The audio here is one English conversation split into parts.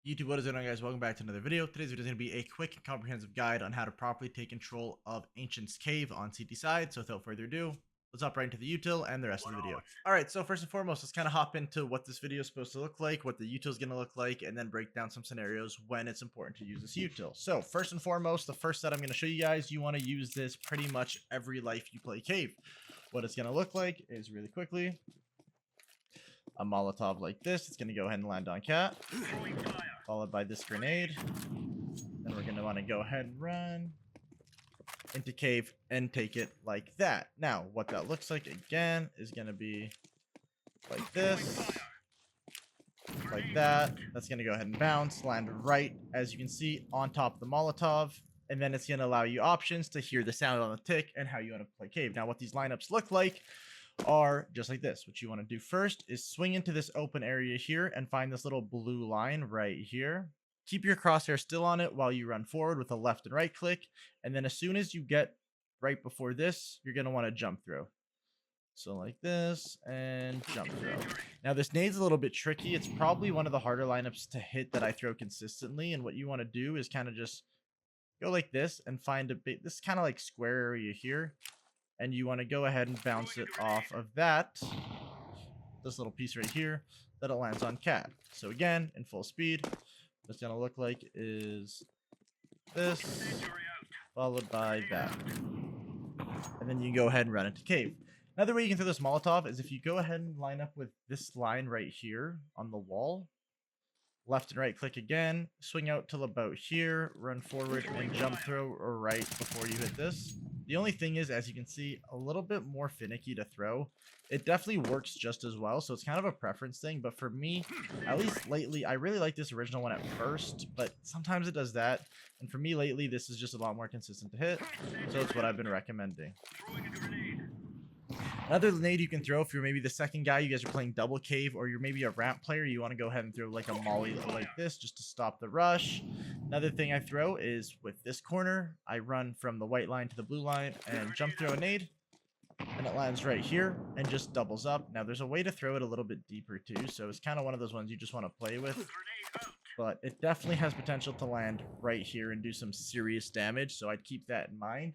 YouTube, what is going on, guys? Welcome back to another video. Today's video is going to be a quick and comprehensive guide on how to properly take control of Ancient's Cave on CT side. So without further ado, let's hop right into the util and the rest of the video. Alright, so first and foremost, let's kind of hop into what this video is supposed to look like, what the util is going to look like, and then break down some scenarios when it's important to use this util. So first and foremost, the first set I'm going to show you guys, you want to use this pretty much every life you play Cave. What it's going to look like is really quickly a Molotov like this. It's going to go ahead and land on Cat, followed by this grenade. Then we're going to want to go ahead and run into Cave and take it like that. Now, what that looks like again is going to be like this, like that. That's going to go ahead and bounce, land right, as you can see, on top of the Molotov. And then it's going to allow you options to hear the sound on the tick and how you want to play Cave. Now, what these lineups look like are just like this. What you want to do first is swing into this open area here and find this little blue line right here. Keep your crosshair still on it while you run forward with a left and right click. And then as soon as you get right before this, you're going to want to jump through. So like this and jump throw. Now this nade's a little bit tricky. It's probably one of the harder lineups to hit that I throw consistently. And what you want to do is kind of just go like this and find a bit, this kind of like square area here. And you want to go ahead and bounce it off of that, this little piece right here, that it lands on Cat. So again, in full speed, what it's going to look like is this, followed by that. And then you can go ahead and run into Cave. Another way you can throw this Molotov is if you go ahead and line up with this line right here on the wall, left and right click again, swing out till about here, run forward and jump throw or right before you hit this. The only thing is, as you can see, a little bit more finicky to throw. It definitely works just as well, so it's kind of a preference thing. But for me, at least lately, I really like this original one at first, but sometimes it does that. And for me lately, this is just a lot more consistent to hit, so it's what I've been recommending. Another nade you can throw if you're maybe the second guy, you guys are playing double Cave, or you're maybe a ramp player, you want to go ahead and throw like a molly like this just to stop the rush. Another thing I throw is with this corner, I run from the white line to the blue line and jump throw a nade, and it lands right here and just doubles up. Now there's a way to throw it a little bit deeper too, so it's kind of one of those ones you just want to play with, but it definitely has potential to land right here and do some serious damage, so I'd keep that in mind.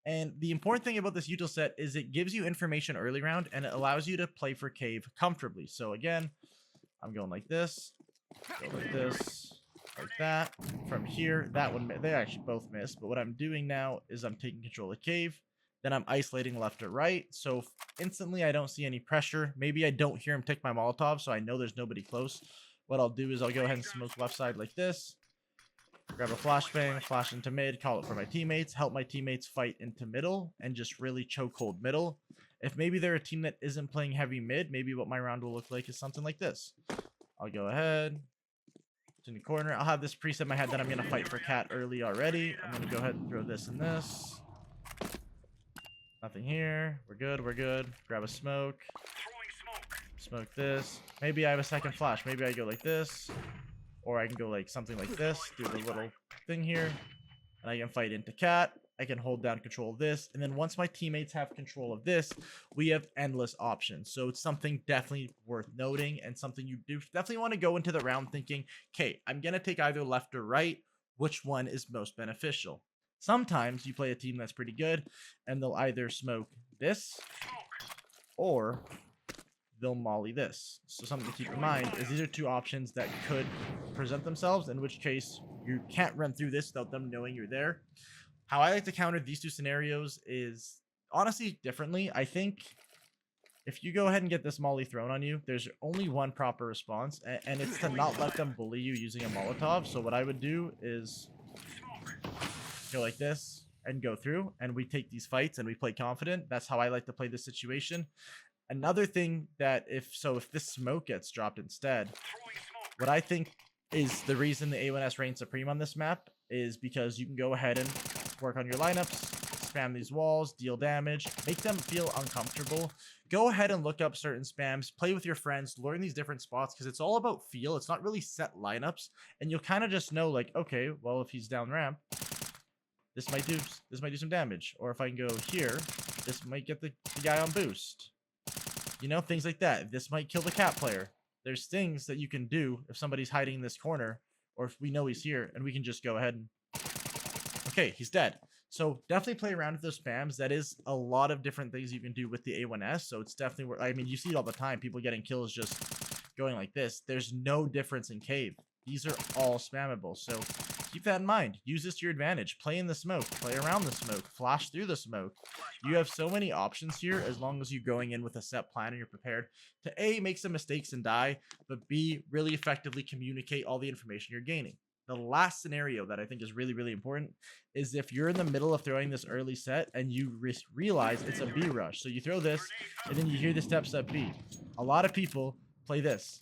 And the important thing about this util set is it gives you information early round and it allows you to play for Cave comfortably. So again, I'm going like this, go like this, like that. From here, that one, they actually both missed. But what I'm doing now is I'm taking control of Cave. Then I'm isolating left or right. So instantly I don't see any pressure. Maybe I don't hear him tick my Molotov, so I know there's nobody close. What I'll do is I'll go ahead and smoke left side like this. Grab a flashbang, flash into mid, call it for my teammates, help my teammates fight into middle, and just really chokehold middle. If maybe they're a team that isn't playing heavy mid, maybe what my round will look like is something like this. I'll go ahead, in the corner. I'll have this preset in my head that I'm going to fight for Cat early already. I'm going to go ahead and throw this and this. Nothing here. We're good, we're good. Grab a smoke. Smoke this. Maybe I have a second flash. Maybe I go like this. Or I can go like something like this, do the little thing here, and I can fight into Cat. I can hold down control of this, and then once my teammates have control of this, we have endless options. So it's something definitely worth noting, and something you do definitely want to go into the round thinking, okay, I'm going to take either left or right. Which one is most beneficial? Sometimes you play a team that's pretty good, and they'll either smoke this, or they'll molly this. So something to keep in mind is these are two options that could present themselves, in which case you can't run through this without them knowing you're there. How I like to counter these two scenarios is honestly differently. I think if you go ahead and get this molly thrown on you, there's only one proper response, and it's to not let them bully you using a Molotov. So what I would do is go like this and go through, and we take these fights and we play confident. That's how I like to play this situation. Another thing that if this smoke gets dropped instead, what I think is the reason the A1S reigns supreme on this map is because you can go ahead and work on your lineups, spam these walls, deal damage, make them feel uncomfortable. Go ahead and look up certain spams, play with your friends, learn these different spots, because it's all about feel. It's not really set lineups, and you'll kind of just know like, okay, well, if he's down ramp, this might do some damage, or if I can go here, this might get the guy on boost. You know, things like that. This might kill the Cat player. There's things that you can do if somebody's hiding in this corner or if we know he's here, and we can just go ahead and okay, he's dead. So definitely play around with those spams. That is a lot of different things you can do with the A1S. So it's definitely, I mean, you see it all the time. People getting kills just going like this. There's no difference in cave. These are all spammable. So keep that in mind. Use this to your advantage. Play in the smoke. Play around the smoke. Flash through the smoke. You have so many options here as long as you're going in with a set plan and you're prepared to A, make some mistakes and die, but B, really effectively communicate all the information you're gaining. The last scenario that I think is really, really important is if you're in the middle of throwing this early set and you realize it's a B rush. So you throw this and then you hear the step B. A lot of people play this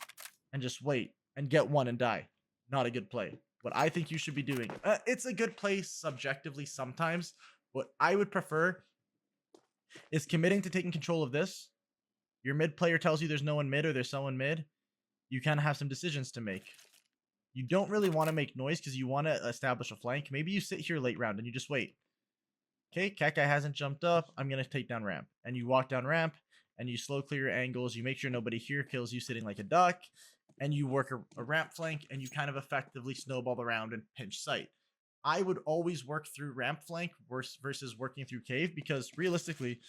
and just wait and get one and die. Not a good play. What I think you should be doing, it's a good play subjectively sometimes. What I would prefer is committing to taking control of this. Your mid player tells you there's no one mid or there's someone mid. You kind of have some decisions to make. You don't really want to make noise because you want to establish a flank. Maybe you sit here late round and you just wait. Okay, cat guy hasn't jumped up. I'm going to take down ramp. And you walk down ramp and you slow clear your angles. You make sure nobody here kills you sitting like a duck. And you work a ramp flank and you kind of effectively snowball the round and pinch sight. I would always work through ramp flank versus working through cave because realistically,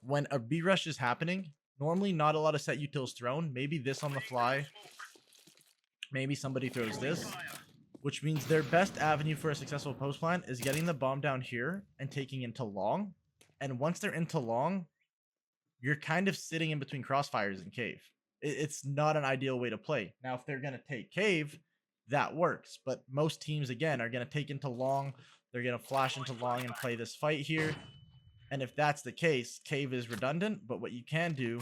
when a B rush is happening, normally not a lot of set utils thrown. Maybe this on the fly. Maybe somebody throws this, which means their best avenue for a successful post plan is getting the bomb down here and taking into long. And once they're into long, you're kind of sitting in between crossfires and cave. It's not an ideal way to play. Now, if they're going to take cave, that works. But most teams, again, are going to take into long. They're going to flash into long and play this fight here. And if that's the case, cave is redundant. But what you can do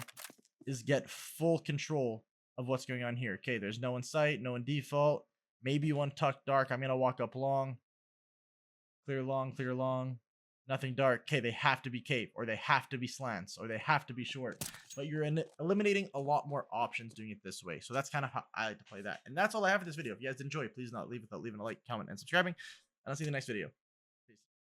is get full control of what's going on here. Okay, there's no one sight, no one default. Maybe one tuck dark. I'm going to walk up long. Clear long. Nothing dark. Okay, they have to be cave, or they have to be slants, or they have to be short. But you're eliminating a lot more options doing it this way. So that's kind of how I like to play that. And that's all I have for this video. If you guys did enjoy, please not leave without leaving a like, comment, and subscribing. And I'll see you in the next video.